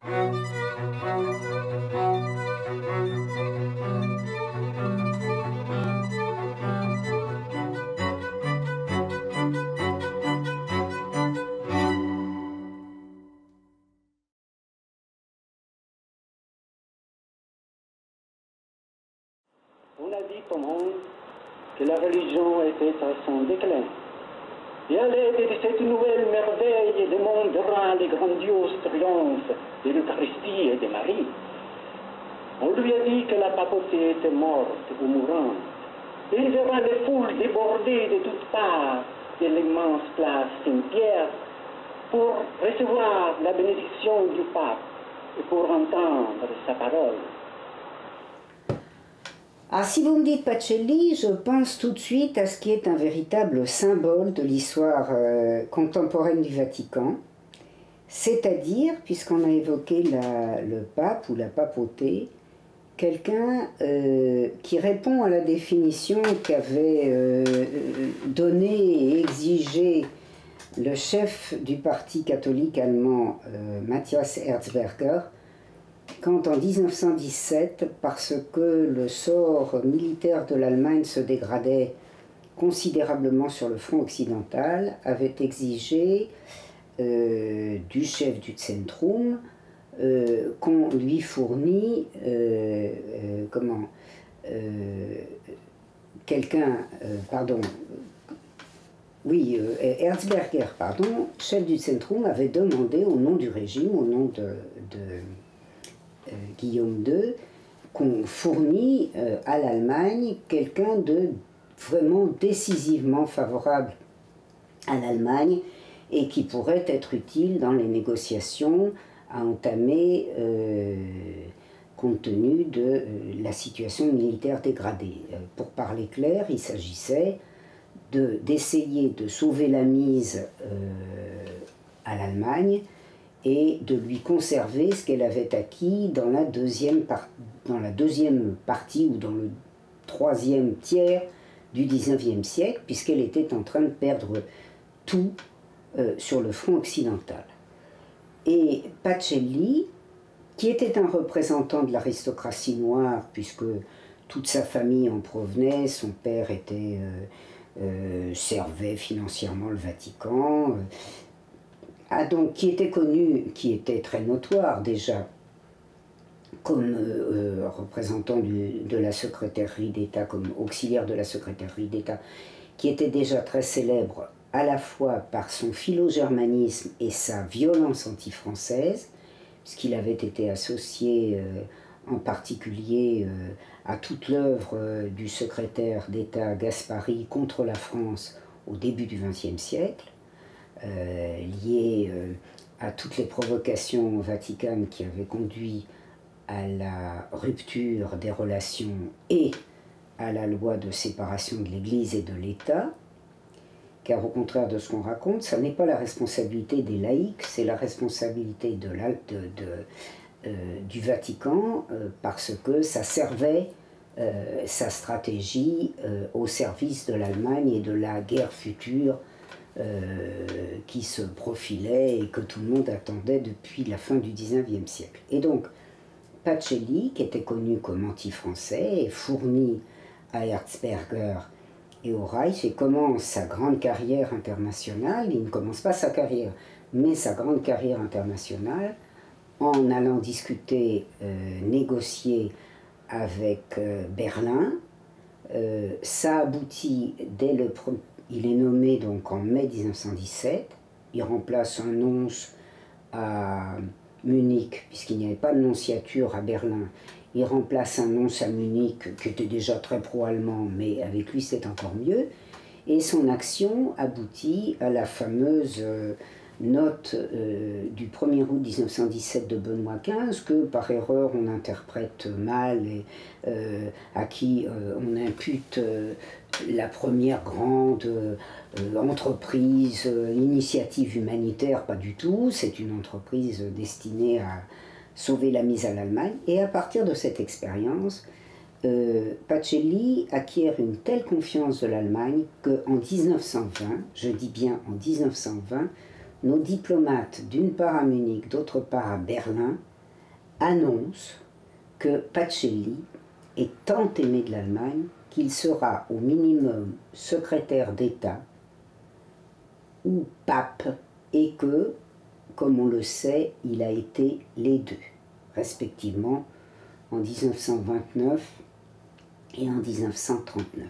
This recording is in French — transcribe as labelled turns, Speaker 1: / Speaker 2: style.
Speaker 1: On a dit au monde que la religion était à son déclin. Et à l'aide de cette nouvelle merveille, le monde verra les grandioses triomphes de l'Eucharistie et de Marie. On lui a dit que la papauté était morte ou mourante. Et il verra les foules déborder de toutes parts de l'immense place Saint-Pierre pour recevoir la bénédiction du pape et pour entendre sa parole.
Speaker 2: Ah, si vous me dites Pacelli, je pense tout de suite à ce qui est un véritable symbole de l'histoire contemporaine du Vatican, c'est-à-dire, puisqu'on a évoqué le pape ou la papauté, quelqu'un qui répond à la définition qu'avait donnée et exigée le chef du parti catholique allemand, Matthias Erzberger, quand en 1917, parce que le sort militaire de l'Allemagne se dégradait considérablement sur le front occidental, avait exigé du chef du Zentrum qu'on lui fournit Erzberger, chef du Zentrum, avait demandé au nom du régime, au nom de Guillaume II, qu'on fournit à l'Allemagne quelqu'un de vraiment décisivement favorable à l'Allemagne et qui pourrait être utile dans les négociations à entamer compte tenu de la situation militaire dégradée. Pour parler clair, il s'agissait d'essayer de sauver la mise à l'Allemagne et de lui conserver ce qu'elle avait acquis dans la deuxième partie ou dans le troisième tiers du XIXe siècle, puisqu'elle était en train de perdre tout sur le front occidental. Et Pacelli, qui était un représentant de l'aristocratie noire, puisque toute sa famille en provenait, son père servait financièrement le Vatican, donc qui était connu, qui était très notoire déjà, comme représentant de la secrétairerie d'État, comme auxiliaire de la secrétairerie d'État, qui était déjà très célèbre à la fois par son philo-germanisme et sa violence anti-française, puisqu'il avait été associé en particulier à toute l'œuvre du secrétaire d'État Gaspari contre la France au début du XXe siècle, lié à toutes les provocations vaticanes qui avaient conduit à la rupture des relations et à la loi de séparation de l'Église et de l'État, car au contraire de ce qu'on raconte, ça n'est pas la responsabilité des laïcs, c'est la responsabilité du Vatican, parce que ça servait sa stratégie au service de l'Allemagne et de la guerre future qui se profilait et que tout le monde attendait depuis la fin du XIXe siècle. Et donc, Pacelli, qui était connu comme anti-français, est fourni à Erzberger et au Reich et commence sa grande carrière internationale. Il ne commence pas sa carrière, mais sa grande carrière internationale en allant discuter, négocier avec Berlin. Ça aboutit dès il est nommé donc en mai 1917. Il remplace un nonce à Munich, puisqu'il n'y avait pas de nonciature à Berlin. Il remplace un nonce à Munich qui était déjà très pro-allemand, mais avec lui c'est encore mieux. Et son action aboutit à la fameuse note du 1er août 1917 de Benoît XV, que par erreur on interprète mal et à qui on impute la première grande entreprise, initiative humanitaire, pas du tout. C'est une entreprise destinée à sauver la mise à l'Allemagne. Et à partir de cette expérience, Pacelli acquiert une telle confiance de l'Allemagne qu'en 1920, je dis bien en 1920, nos diplomates, d'une part à Munich, d'autre part à Berlin, annonce que Pacelli est tant aimé de l'Allemagne qu'il sera au minimum secrétaire d'État ou pape, et que, comme on le sait, il a été les deux, respectivement en 1929 et en 1939.